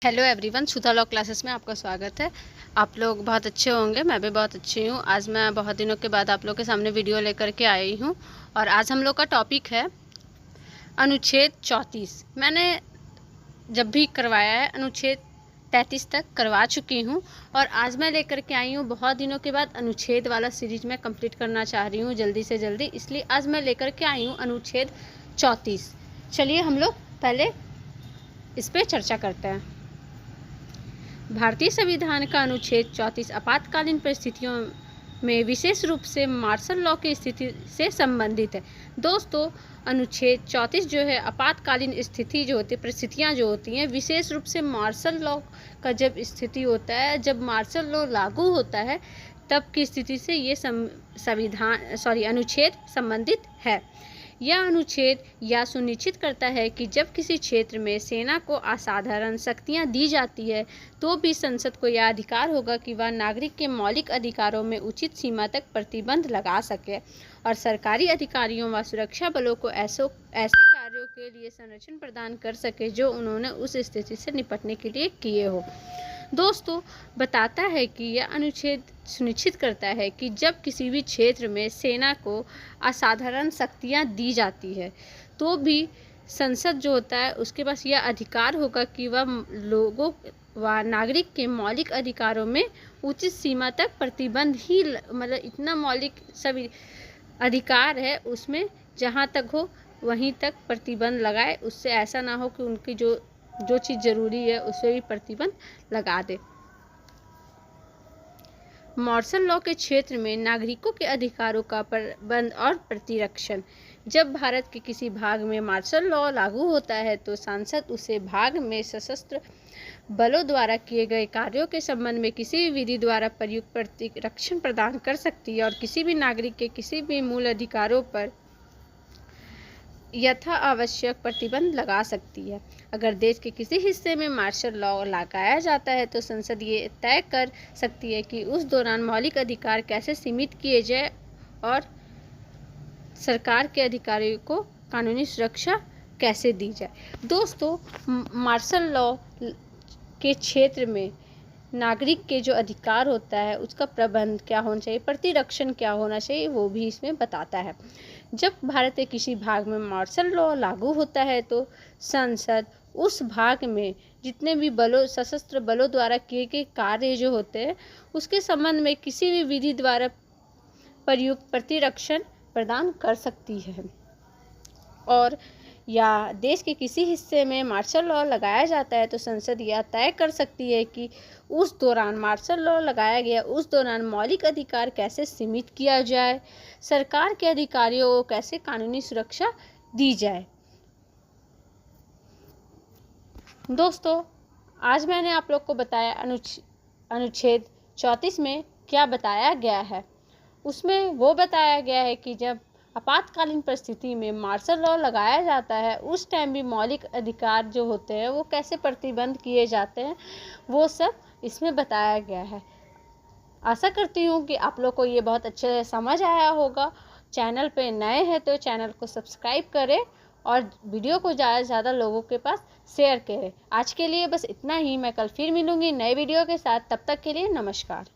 Hello everyone, सुधा law classes में आपका स्वागत है। आप लोग बहुत अच्छे होंगे, मैं भी बहुत अच्छी हूँ। आज मैं बहुत दिनों के बाद आप लोग के सामने वीडियो लेकर के आई हूँ और आज हम लोग का टॉपिक है अनुच्छेद 34। मैंने जब भी करवाया है अनुच्छेद 33 तक करवा चुकी हूँ और आज मैं लेकर के आई हूँ बहुत दिनों के बाद अनुच्छेद वाला सीरीज में कंप्लीट करना चाह रही हूँ जल्दी से जल्दी, इसलिए आज मैं लेकर के आई हूँ अनुच्छेद 34। चलिए हम लोग पहले इस पर चर्चा करते हैं। भारतीय संविधान का अनुच्छेद 34 आपातकालीन परिस्थितियों में विशेष रूप से मार्शल लॉ की स्थिति से संबंधित है। दोस्तों, अनुच्छेद 34 जो है आपातकालीन स्थिति जो होती है, परिस्थितियाँ जो होती हैं, विशेष रूप से मार्शल लॉ का जब स्थिति होता है, जब मार्शल लॉ लागू होता है तब की स्थिति से ये अनुच्छेद संबंधित है। यह अनुच्छेद यह सुनिश्चित करता है कि जब किसी क्षेत्र में सेना को असाधारण शक्तियां दी जाती है तो भी संसद को यह अधिकार होगा कि वह नागरिक के मौलिक अधिकारों में उचित सीमा तक प्रतिबंध लगा सके और सरकारी अधिकारियों व सुरक्षा बलों को ऐसे कार्यों के लिए संरक्षण प्रदान कर सके जो उन्होंने उस स्थिति से निपटने के लिए किए हो। दोस्तों, बताता है कि यह अनुच्छेद सुनिश्चित करता है कि जब किसी भी क्षेत्र में सेना को असाधारण शक्तियां दी जाती है तो भी संसद जो होता है उसके पास यह अधिकार होगा कि वह लोगों व नागरिक के मौलिक अधिकारों में उचित सीमा तक प्रतिबंध ही मतलब इतना मौलिक सभी अधिकार है उसमें जहां तक हो वहीं तक प्रतिबंध लगाए, उससे ऐसा ना हो कि उनकी जो चीज़ ज़रूरी है उसे भी प्रतिबंध लगा दे। मार्शल लॉ के क्षेत्र में नागरिकों के अधिकारों का प्रबंध और प्रतिरक्षण। जब भारत के किसी भाग में मार्शल लॉ लागू होता है तो संसद उसे भाग में सशस्त्र बलों द्वारा किए गए कार्यों के संबंध में किसी भी विधि द्वारा प्रयुक्त प्रतिरक्षण प्रदान कर सकती है और किसी भी नागरिक के किसी भी मूल अधिकारों पर यथा आवश्यक प्रतिबंध लगा सकती है। अगर देश के किसी हिस्से में मार्शल लॉ लगाया जाता है तो संसद ये तय कर सकती है कि उस दौरान मौलिक अधिकार कैसे सीमित किए जाए और सरकार के अधिकारियों को कानूनी सुरक्षा कैसे दी जाए। दोस्तों, मार्शल लॉ के क्षेत्र में नागरिक के जो अधिकार होता है उसका प्रबंध क्या होना चाहिए, प्रतिरक्षण क्या होना चाहिए, वो भी इसमें बताता है। जब भारत के किसी भाग में मार्शल लॉ लागू होता है तो संसद उस भाग में जितने भी सशस्त्र बलों द्वारा किए गए कार्य जो होते हैं उसके संबंध में किसी भी विधि द्वारा प्रयुक्त प्रतिरक्षण प्रदान कर सकती है। और या देश के किसी हिस्से में मार्शल लॉ लगाया जाता है तो संसद यह तय कर सकती है कि उस दौरान मार्शल लॉ लगाया गया उस दौरान मौलिक अधिकार कैसे सीमित किया जाए, सरकार के अधिकारियों को कैसे कानूनी सुरक्षा दी जाए। दोस्तों, आज मैंने आप लोग को बताया अनुच्छेद 34 में क्या बताया गया है। उसमें वो बताया गया है कि जब आपातकालीन परिस्थिति में मार्शल लॉ लगाया जाता है उस टाइम भी मौलिक अधिकार जो होते हैं वो कैसे प्रतिबंध किए जाते हैं, वो सब इसमें बताया गया है। आशा करती हूँ कि आप लोग को ये बहुत अच्छे से समझ आया होगा। चैनल पे नए हैं तो चैनल को सब्सक्राइब करें और वीडियो को ज़्यादा से ज़्यादा लोगों के पास शेयर करें। आज के लिए बस इतना ही। मैं कल फिर मिलूँगी नए वीडियो के साथ। तब तक के लिए नमस्कार।